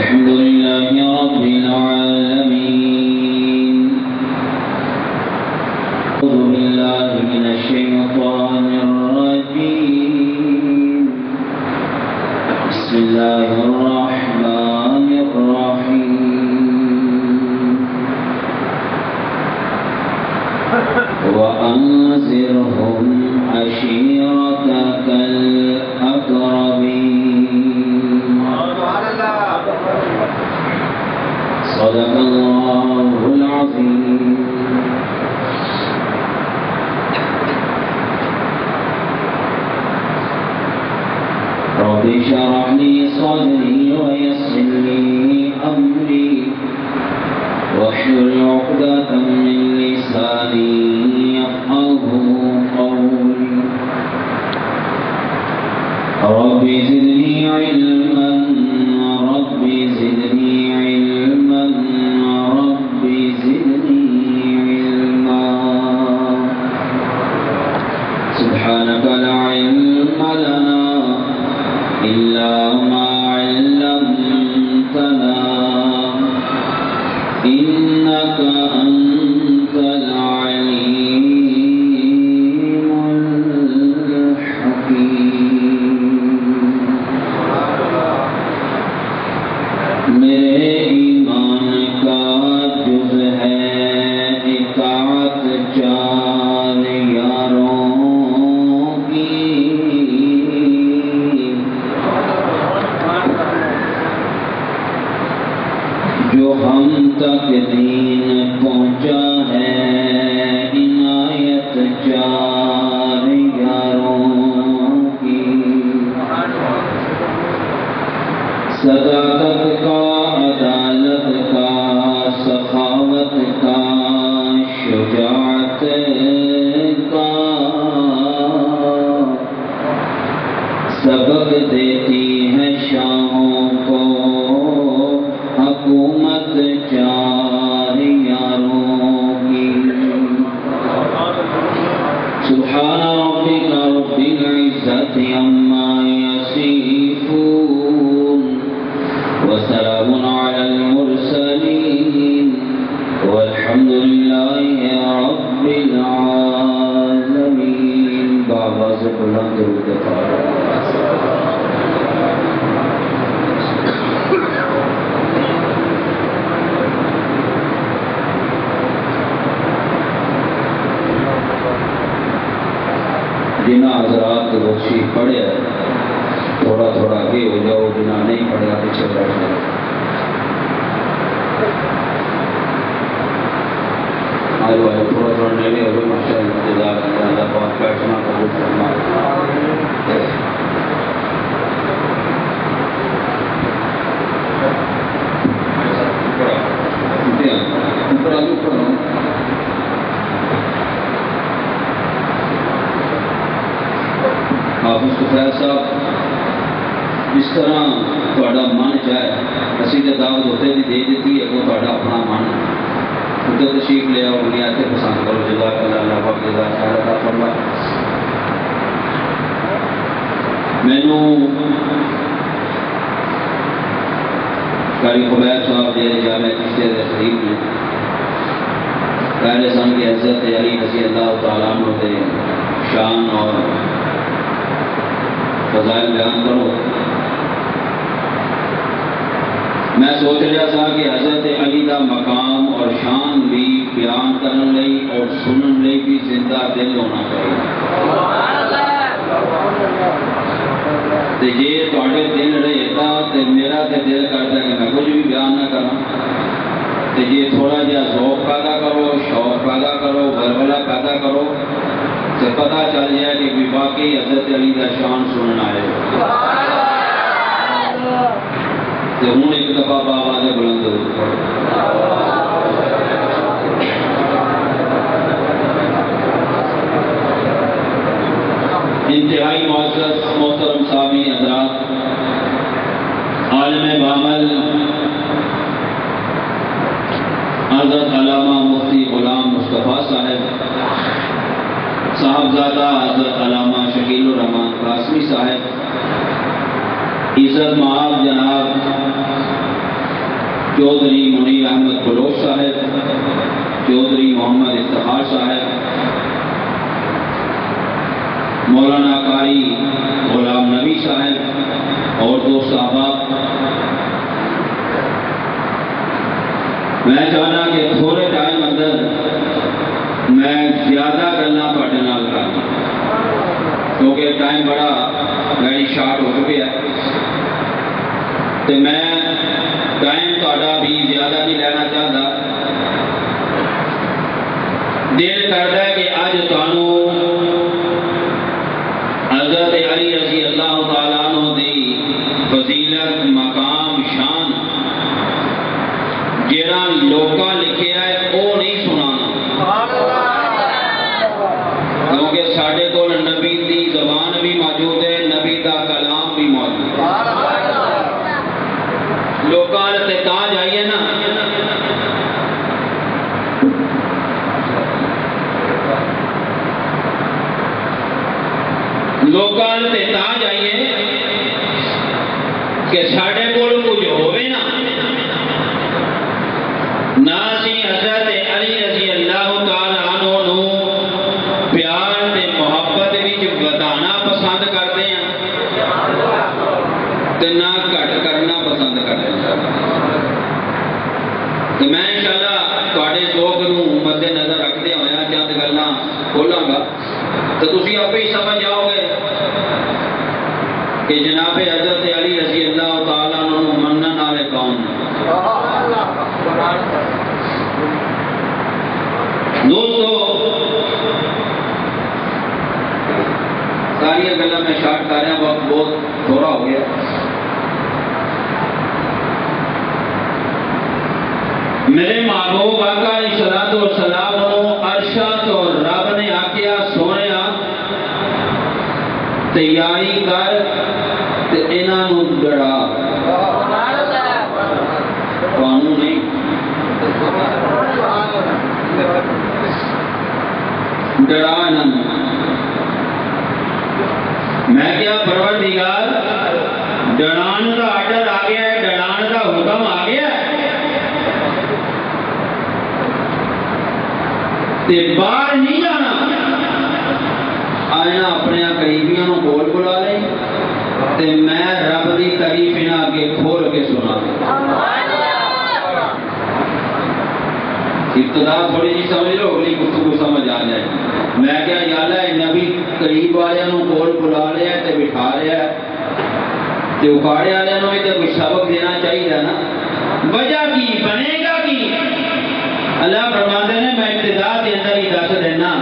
الحمد لله رب العالمين. أعوذ بالله من الشيطان الرجيم. بسم الله الرحمن الرحيم. وأنذرهم عشيرتك الأقربين. صدق الله العظيم. رب اشرح لي صدري ويسر لي أمري واحلل عقدة من لساني يفقهوا قولي. رب زدني علما رب زدني علما رب زدني علما. سبحانك لا علم لنا إلا ما علمتنا إنك أنت العليم الحكيم. میرے ایمان کا جز ہے اطاعت چار یاروں کی. جو ہم تک دین پہنچا ہے عنایت چار یاروں کی. صداقت کا، عدالت کا، سخاوت کا، شجاعت کا سبق دیتی ہے شاہوں کو حکومت چار یاروں کی. سبحان ربک رب العزت عما یصفون وسلام علی المرسلین والحمد للہ رب العالمین. بآواز بلند درود پاک. جنہ حضرات بخشی پڑھے تھوڑا تھوڑا آگے ہو جاؤ، جنہ نہیں پڑھا پیچھے بیٹھ جاؤ. آئے آئے تھوڑا تھوڑا نیڑے ہو گئے. ماشاء اللہ جزاک اللہ پاک بیٹھنا قبول فرمائے. حافظ سفید صاحب جس طرح تھوڑا من چاہے اسی تو دعوت ہوتے بھی دے دیتی ہے. وہ تھوڑا اپنا من ادھر تشریف لے آؤ، بنیاد سے پسند کرو. جزاک اللہ پاک جزاک اللہ فرمائے. مینو قاری خبیر صاحب جیسے جامع چشتیہ کے شریف نے پہلے سن کے حضرت علی رضی اللہ تعالیٰ عنہ کے شان اور فضائل بیان کرو. میں سوچ رہا تھا کہ حضرت علی کا مقام اور شان بھی بیان کرنے لئی اور سننے لئی بھی زندہ دل ہونا چاہیے. جی تھوڑے دل رہتا تو میرا تو دل کرتا کہ میں کچھ بھی بیان نہ کروں. جی تھوڑا جہا ذوق پیدا کرو، شوق پیدا کرو، ولولہ پیدا کرو تو پتہ چل جائے کہ بھی واقعی حضرت علی کا شان سننا ہے. تو ہوں ایک دفعہ بآواز بلند درود پڑھو. انتہائی معزز محترم سامعین حضرات، عالم بعمل حضرت علامہ مفتی غلام مصطفیٰ صاحب، صاحبزادہ حضرت علامہ شکیل الرحمان قاسمی صاحب، عزت مآب جناب چودھری منیر احمد بلوچ صاحب، چودھری محمد افتخار صاحب، مولانا قاری غلام نبی صاحب اور دو صحابہ. میں چاہنا کہ تھوڑے ٹائم اندر میں زیادہ گلاں تواڈے نال کراں کیونکہ ٹائم بڑا ویری شارٹ ہو چکے ہے تو میں ٹائم تواڈا بھی زیادہ نہیں لینا چاہتا. دل کرتا ہے کہ اج تانوں حضرت علی رضی اللہ تعالیٰ عنہ دی فضیلت، مقام، شان جہاں لوکاں لکھیا ہے وہ نہیں سنانا کیونکہ ساڈے کول نبی دی زبان بھی موجود ہے، نبی دا کلام بھی موجود ہے. لوکاں تے تاں جائیے نا لوکاں تے تاں جائیے کہ ساڈے کول کچھ ہووے نا اسی حضرت علی رضی اللہ تعالیٰ عنہ نو پیار تے محبت وچ ودانا پسند کرتے ہیں تے نہ گھٹ کرنا پسند کرتے ہیں. تو میں انشاءاللہ تواڈے ذوق نو مد نظر رکھدے ہویا چند گلاں کھولاں گا تو تسی آپ ہی سمجھ جاؤ گے کہ جناب حضرت علی رضی اللہ تعالیٰ عنہ منن والے کون ہیں. دوستو ساری گلا میں شارٹ کر رہا، وقت بہت تھوڑا ہو گیا. میرے محبوب آقا علیہ الصلوۃ والسلام نو ارشاد اور رب نے آکھیا سونیا تیاری کر تے انہاں نو ڈرا. قانون نہیں ڈرا انہاں نو. میں کیا پروردگار ڈران کا آرڈر آ گیا ہے، ڈران کا حکم آ گیا ہے تے باہر نہیں جانا. آئنا اپنے قریبیاں نو کول بلا لے تے میں رب دی تعریف انہاں اگے کھول کے سنا. ابتدا تھوڑی جی سمجھ لو، اگلی گفتگو سمجھ آ جائے. میں کیا یا اللہ نبی قریب والے نو کول بلا لیا تے بٹھا لیا تے اکھاڑے والے نو بھی تے کوئی سبق دینا چاہیے نا. وجہ کی بنے گا کی اللہ فرماتے ہیں میں ابتدا کے اندر ہی دس دینا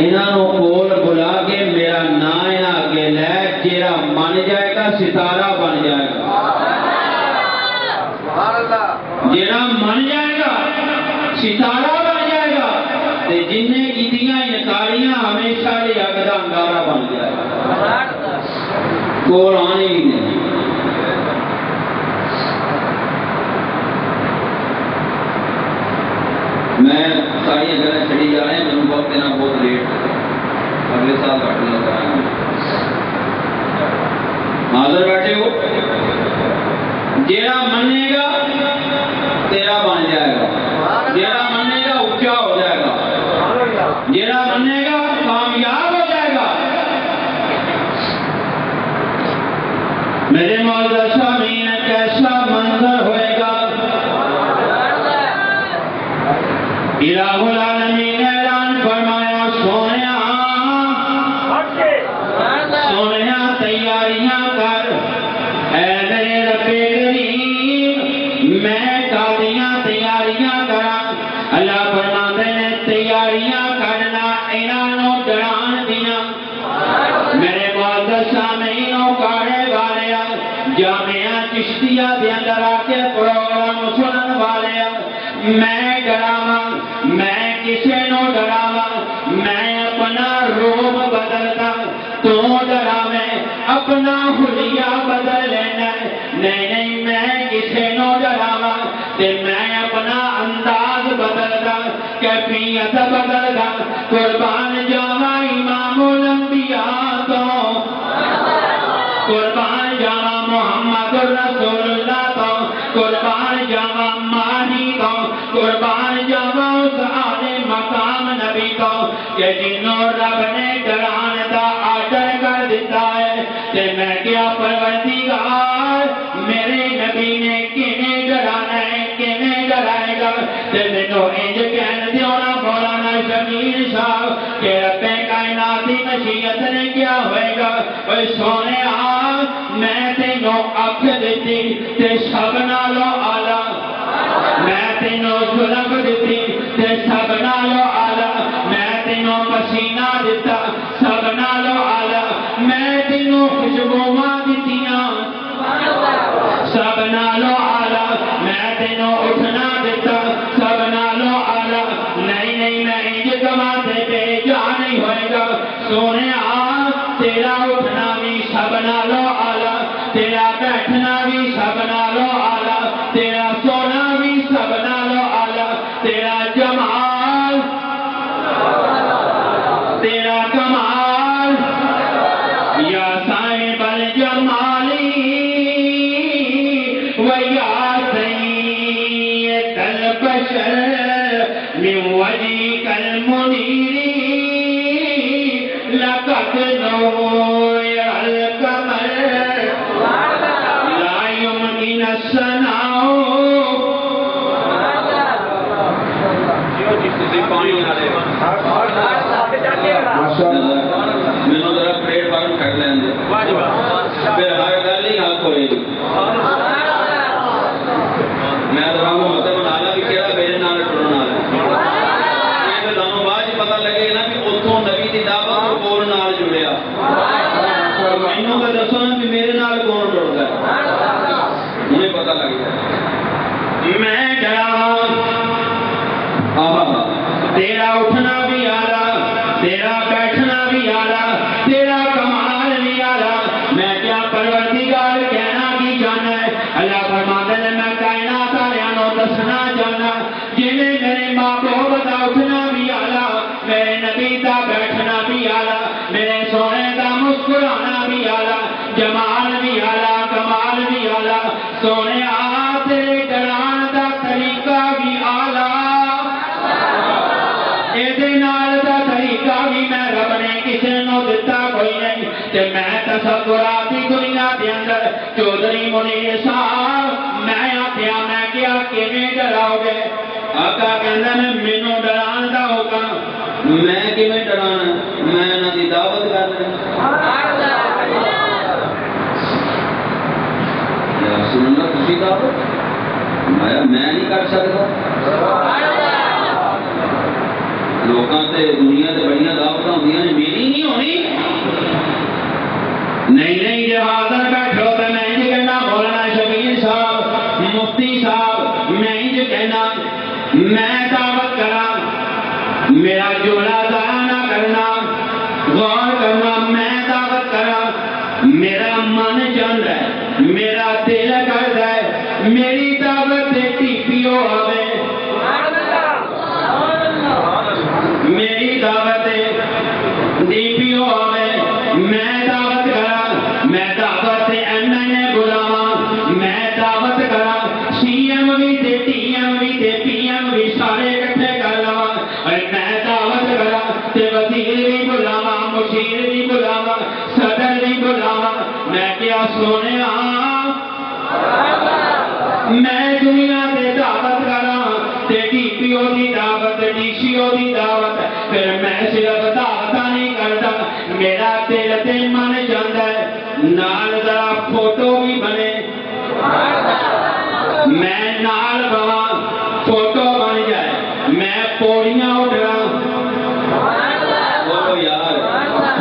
انہاں نو کول بلا کے میرا نام انہاں اگے لے جیڑا من جائے گا ستارہ بن جائے گا. جیڑا من جائے گا ستارہ بن جائے گا تے جن نے کیتیاں انکاریاں ہمیشہ لے اگ دا انگارہ بن جائے گا. کول آنے ہی نہیں. میں ساری گلیں چڑھی جا رہے ہیں، میرے وقت دینا بہت لیٹ اگلے سال بیٹھنے لگا رہا ہوں. حاضر بیٹھے ہو، جیڑا منے گا تیرا بن جائے گا، جیڑا منے گا اونچا ہو جائے گا، جیڑا منے گا کامیاب ہو جائے گا. میرے مولا سامعین کیسا منظر ہوئے گا. الہ العالمین اعلان فرمایا سونیا سونیا تیاریاں کر اے میرے رب کریم. میں کافیاں تیاریاں کرا. اللہ فرماتے ہیں تیاریاں کرنا انہاں ڈران دیا. میرے معزز سامعین کاڑے والے جامعہ چشتیہ دے اندر آ کے پروگرام سنن والے میں ڈراواں، میں کسے نو ڈراواں، میں اپنا روب بدلتا تو ڈراویں اپنا حلیہ بدل لینا. نہیں نہیں میں کسے نو ڈراواں تے میں اپنا انداز بدلتا، کیفیت بدلتا. قربان جاواں امام الانبیاء تو، قربان جاواں محمد رسول اللہ تو، قربان جاواں کہ جنوں رب نے ڈران دا آرڈر کر دیتا ہے تے میں کیا پروردگار میرے نبی نے کیویں ڈرانا ہے کیویں ڈرائے گا تے مینوں انج کہن دیو نا مولانا شبیر صاحب کہ رب کائنات دی مشیت نے کیا ہوئے گا اوے سونیا میں تینوں اکھ دتی تے سب نالوں اعلی میں تینوں ظلم دیتی تے سب نالوں اعلی میں تینوں پسینہ دیتا سب نالوں اعلی میں تینوں خوشبوواں دتیاں سب نالوں اعلی میں تینوں اٹھنا دیتا سب نالوں اعلی نہیں نہیں میں انج کما تے بے جا نہیں ہوئے گا سونیا تیرا اٹھنا بھی سب نالوں اعلی تیرا بیٹھنا بھی سب نالوں اعلی تیرا سونا بھی سب نالوں اعلی تیرا جمال تیرا کمال یا صاحب الجمالی ویا سید البشر من وجهك المنير لقد نور القمر لا يمكن الثناء مینوں ذرا پلیٹ فارم کر لین دے پھر ہر گل ہی حق ہوئے گی میں تو مطلب بنا لا بھی کہڑا میرے نال ٹرن والا یہ تو تمہیں بعد ہی پتہ لگے نا کہ اتوں نبی کی دعوت کون نال جڑیا مینوں تو دسو نا کہ میرے نال کون جڑتا ہے انہیں پتہ لگ گیا میں ڈراواں تیرا اٹھنا بھی آلہ تیرا بیٹھنا بھی آلہ تیرا کمال بھی آلہ میں کیا پروردگار کہنا کی جانا ہے اللہ فرماتے ہیں میں کائنات والوں دسنا جانا جنہیں میرے ماں باپ دا اٹھنا بھی آلہ میرے نبی دا بیٹھنا بھی آلہ میرے سونے دا مسکرانا بھی آلہ جمال بھی آلہ کمال بھی آلہ سونے تیرے ڈران دا طریقہ بھی آلہ طریقہ بھی میں رب نے کسی نو دتا کوئی نہیں کہ میں تصوراتی دنیا کے اندر چودھری منیر صاحب میں آخیا میں کیا کیویں ڈراؤ گے آقا کہندا میں مینوں ڈران دا ہوگا میں کیویں ڈرانا میں انہاں دی دعوت کرنا یا سننا تسی دعوت میں نہیں کر سکتا لوگاں تے دنیا تے بڑیاں دعوتاں ہوندیاں نے میری نہیں ہونی نہیں جی حاضر بیٹھو تے میں انج کہنا مولانا شبیر صاحب مفتی صاحب میں انج کہنا میں دعوت کراں میرا جملہ ضائع نہ کرنا غور کرنا میں دعوت کراں میرا من چاہتا ہے میرا دل کرتا ہے میری دعوت تے ٹی پی او آوے میری دعوت ڈی پی او آوے میں دعوت کرا میں دعوت ایم این اے بلاواں میں دعوت کرا سی ایم بھی تے ٹی ایم بھی تے پی ایم بھی سارے اکٹھے کر لواں اور میں دعوت کرا تے وزیر بھی بلاواں مشیر بھی بلاواں صدر بھی بلاواں میں کیا سونیا میں دنیا تے دعوت کرا تے ڈی پی او دی دعوت ڈی سی او دی دعوت پھر میں صرف دعوت نہیں کرتا میرا دل تے من جاندا ہے نال ذرا فوٹو بھی بنے میں نال بواں فوٹو بن جائے میں پوڑیاں اٹھا یار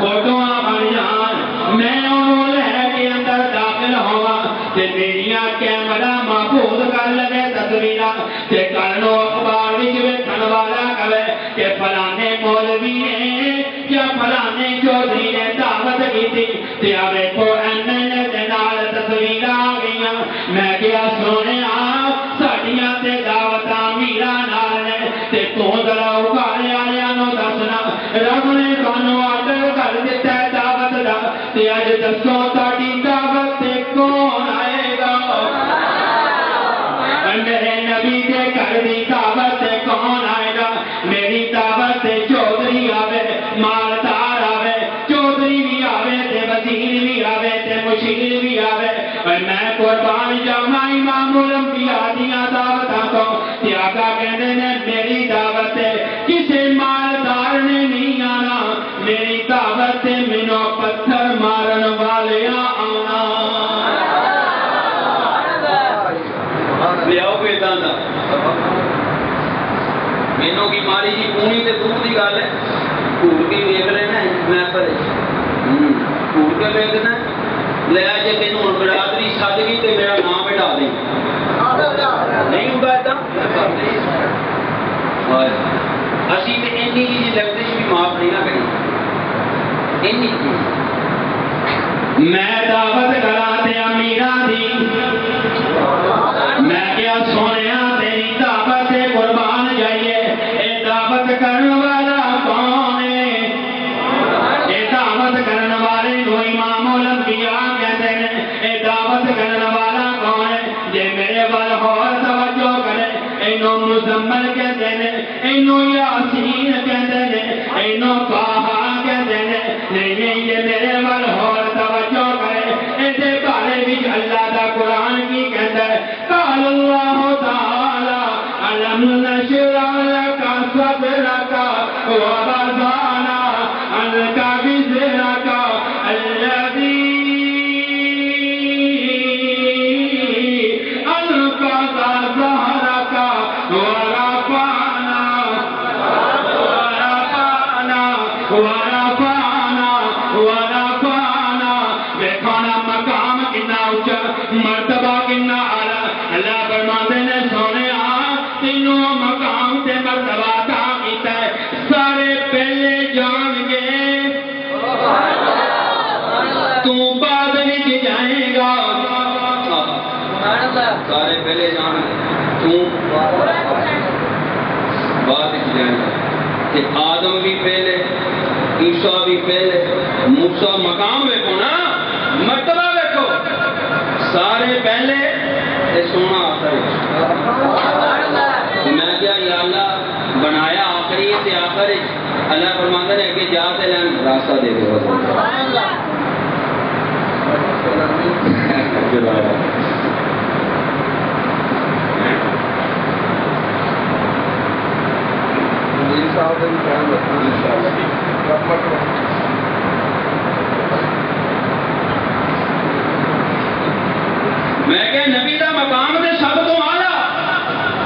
فوٹواں بن جان میں انہوں لے کے اندر داخل ہوا تے میریاں کیمرہ محفوظ کر لگے تصویراں تے کلنو اخبار وچ ویکھن والا کہے کہ فلانے مولوی نے یا فلانے چودھری نے دعوت کی تے آ ویکھو ایم این اے دے نال تصویراں آ گئیاں میں کیا سونیا ساڈیاں تے دعوتاں میرا نال نے تے تو ذرا اگالے والےاں نو دسنا رب نے تانوں آرڈر کر دتا ہے دعوت دا تے اج دسو تہاڈی دعوت تے کون آئے گا میرے نبی کے گھر دی دعوت تے کون آئے گا میری دعوت تے چودھری آوے قربان جاواں امام الانبیاء دیاں دعوتاں تو تے آقا کہندے نے میری دعوت کسے مالدار نے نہیں آنا میری دعوت مینوں پتھر مارن والیاں آنا لیاؤ پیدا دا مینوں کی ماری جی پونی تے دور دی گل ہے گھوڑ کے ویکھ لینا میں پر گھوڑ کے ویکھنا لے جے تینوں ہن برادری سد گئی تے میرا نام مٹا دے نہیں ہوندا ایدا اسی تے اینی جی لفظ بھی معاف نہیں نہ کری اینی میں دعوت کراں تے امیراں دی میں کیا سونیا تیری دعوت قربان جائیے اے دعوت کرنے والا کون ہے اے دعوت کرنے والے کو امام الانبیاء کہتے ہیں اے دعوت کرنے والا کون ہے جے میرے وال اور توجہ کرے اینو مزمل کہتے ہیں اینو یاسین کہتے ہیں اینو طٰہٰ کہتے ہیں نہیں یہ میرے وال اور توجہ کرے اے دے بارے وچ اللہ دا قرآن کی کہتا ہے قال اللہ تعالی علم نشرح لك صدرك ووضعنا عنك وزرك الذي أنقض ظهرك ورفعنا دیکھانا مقام کنا اونچا مرتبہ کنا اعلیٰ اللہ فرماتے نے سونے تینوں مقام تے مرتبہ عطا کیتا ہے سارے پہلے جان گے تو بعد وچ جائے گا سارے پہلے جان تو بعد وچ جائے گا کہ آدم بھی پہلے عیسیٰ بھی پہلے موسیٰ مقام ویکھو نا مرتبہ ویکھو سارے پہلے تے سونا آخر میں کیا یا اللہ بنایا آخری تے آخر اللہ فرماتا ہے کہ جا تے لین راستہ دے دے میں کہ نبی دا مقام دے سب تو اعلیٰ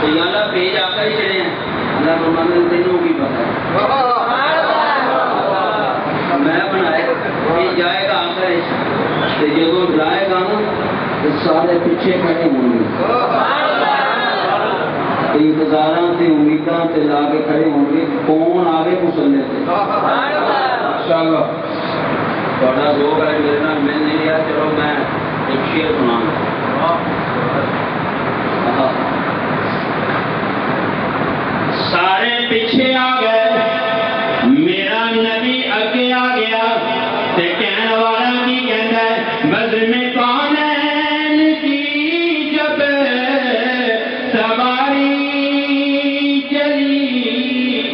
تو یا اللہ پیج آ کر ہی چڑے ہیں اللہ فرماتا ہے تینوں کی پتہ ہے میں بنائے یہ جائے گا آخر تو جب جائے گا نا تو سارے پیچھے کھڑے ہوں گے انتظاراں تے امیداں تے لا کے کھڑے ہوں گے کون آگے مسلے سے انشاءاللہ تھوڑا لوگ ہے میرے نال مل نہیں رہا چلو میں ایک شعر سناؤں سارے پیچھے آ گئے میرا نبی اگے آ گیا تے کہنے والا کی کہتا ہے بدر میں کونین کی جب سواری چلی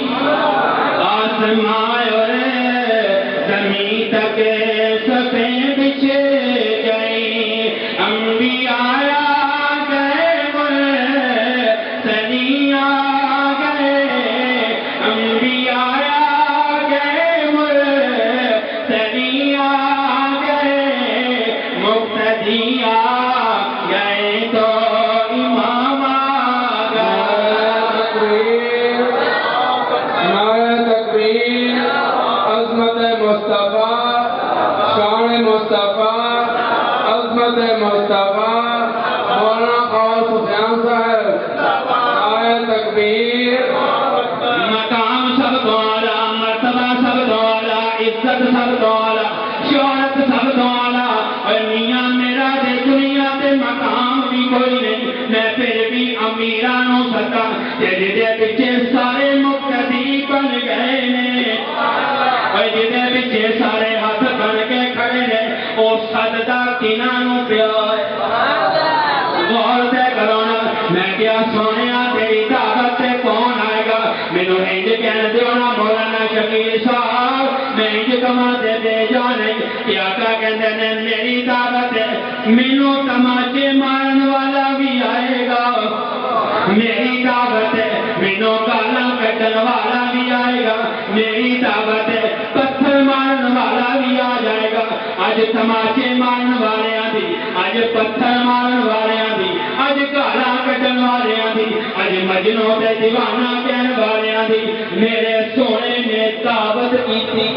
آسمان اور زمین تک صفیں بچھے گئی انبیاء پیچھے سارے مقتدی بن گئے پیچھے سارے ہاتھ بن کے کھڑے نے وہ سجدہ کنہوں پیا غور سے کرو نا میں کیا سونیا تیری دعوت سے کون آئے گا مینو انج کہہ دیو نا مولانا شبیر صاحب میں انج کما دے جانے کیا کہندے نے میری دعوت مینو تماچے مار دعوت ہے مینوں گالاں کڈن والا بھی آئے گا میری دعوت ہے پتھر مارن والا بھی آ جائے گا اج تماچے مارن والیاں دی اج پتھر مارن والیاں دی اج گالاں کڈن والیاں دی اج مجنو تے دیوانہ کہن والیاں دی میرے سونے نے دعوت کیتی